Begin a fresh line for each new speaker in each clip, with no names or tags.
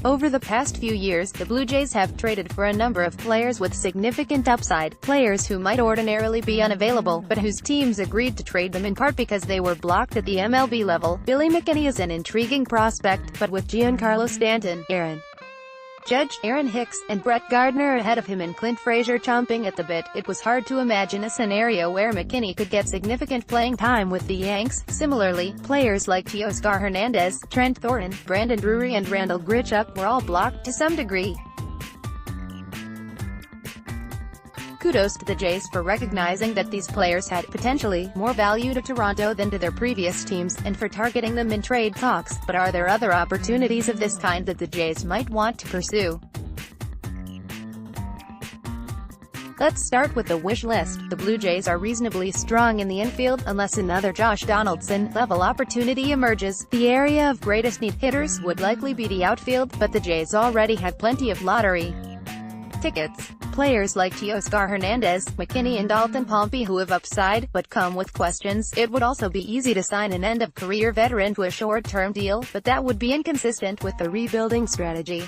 Over the past few years, the Blue Jays have traded for a number of players with significant upside, players who might ordinarily be unavailable, but whose teams agreed to trade them in part because they were blocked at the MLB level. Billy McKinney is an intriguing prospect, but with Giancarlo Stanton, Aaron Judge, Aaron Hicks, and Brett Gardner ahead of him and Clint Frazier chomping at the bit, it was hard to imagine a scenario where McKinney could get significant playing time with the Yanks. Similarly, players like Teoscar Hernandez, Trent Thornton, Brandon Drury and Randall Grichuk were all blocked to some degree. Kudos to the Jays for recognizing that these players had potentially more value to Toronto than to their previous teams, and for targeting them in trade talks. But are there other opportunities of this kind that the Jays might want to pursue? Let's start with the wish list. The Blue Jays are reasonably strong in the infield, unless another Josh Donaldson-level opportunity emerges. The area of greatest need hitters would likely be the outfield, but the Jays already have plenty of lottery tickets. Players like Teoscar Hernandez, McKinney and Dalton Pompey who have upside, but come with questions. It would also be easy to sign an end-of-career veteran to a short-term deal, but that would be inconsistent with the rebuilding strategy.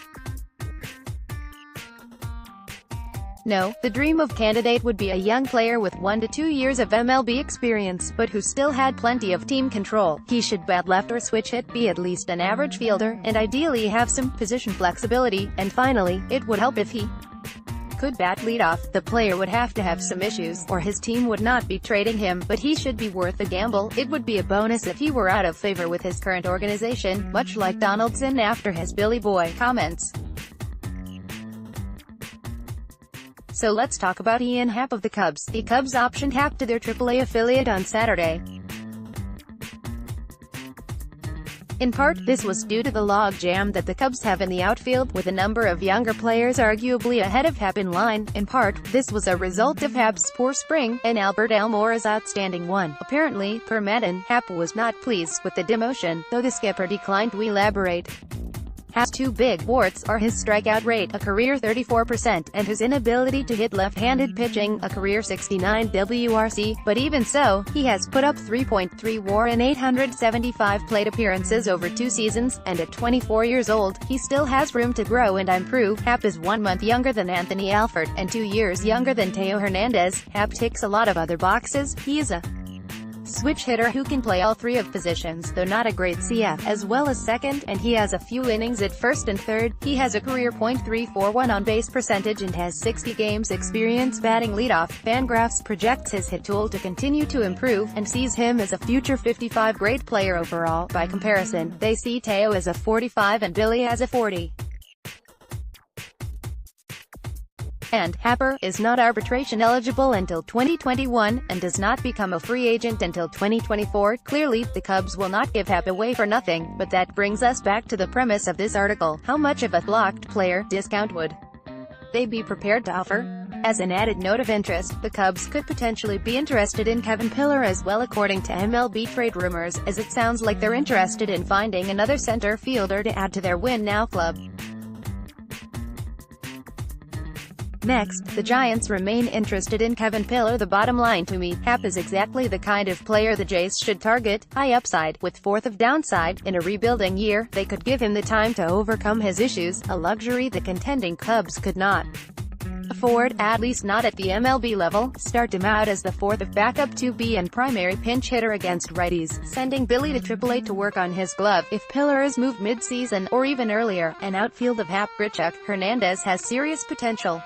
No, the dream of candidate would be a young player with 1 to 2 years of MLB experience, but who still had plenty of team control. He should bat left or switch hit, be at least an average fielder, and ideally have some position flexibility. And finally, it would help if he could bat leadoff. The player would have to have some issues, or his team would not be trading him, but he should be worth a gamble. It would be a bonus if he were out of favor with his current organization, much like Donaldson after his Billy Boy comments. So let's talk about Ian Happ of the Cubs. The Cubs optioned Happ to their AAA affiliate on Saturday. In part, this was due to the logjam that the Cubs have in the outfield, with a number of younger players arguably ahead of Happ in line. In part, this was a result of Happ's poor spring, and Albert Almora's outstanding one. Apparently, per Madden, Happ was not pleased with the demotion, though the skipper declined to elaborate. Happ's two big warts are his strikeout rate, a career 34%, and his inability to hit left-handed pitching, a career 69 WRC, but even so, he has put up 3.3 WAR in 875 plate appearances over 2 seasons, and at 24 years old, he still has room to grow and improve. Happ is 1 month younger than Anthony Alford, and 2 years younger than Teo Hernandez. Happ ticks a lot of other boxes. He is a switch hitter who can play all 3 of positions, though not a great CF, as well as second, and he has a few innings at first and third. He has a career .341 on-base percentage and has 60 games experience batting leadoff. Fangraphs projects his hit tool to continue to improve, and sees him as a future 55 grade player overall. By comparison, they see Teo as a 45 and Billy as a 40. And Happer is not arbitration eligible until 2021, and does not become a free agent until 2024. Clearly, the Cubs will not give Happ away for nothing, but that brings us back to the premise of this article. How much of a blocked player discount would they be prepared to offer? As an added note of interest, the Cubs could potentially be interested in Kevin Pillar as well, according to MLB trade rumors, as it sounds like they're interested in finding another center fielder to add to their win now club. Next, the Giants remain interested in Kevin Pillar. The bottom line to me, Happ is exactly the kind of player the Jays should target. High upside, with fourth of downside. In a rebuilding year, they could give him the time to overcome his issues, a luxury the contending Cubs could not afford, at least not at the MLB level. Start him out as the fourth of backup 2B and primary pinch hitter against righties, sending Billy to AAA to work on his glove. If Pillar is moved mid-season, or even earlier, an outfield of Happ, Grichuk, Hernandez has serious potential.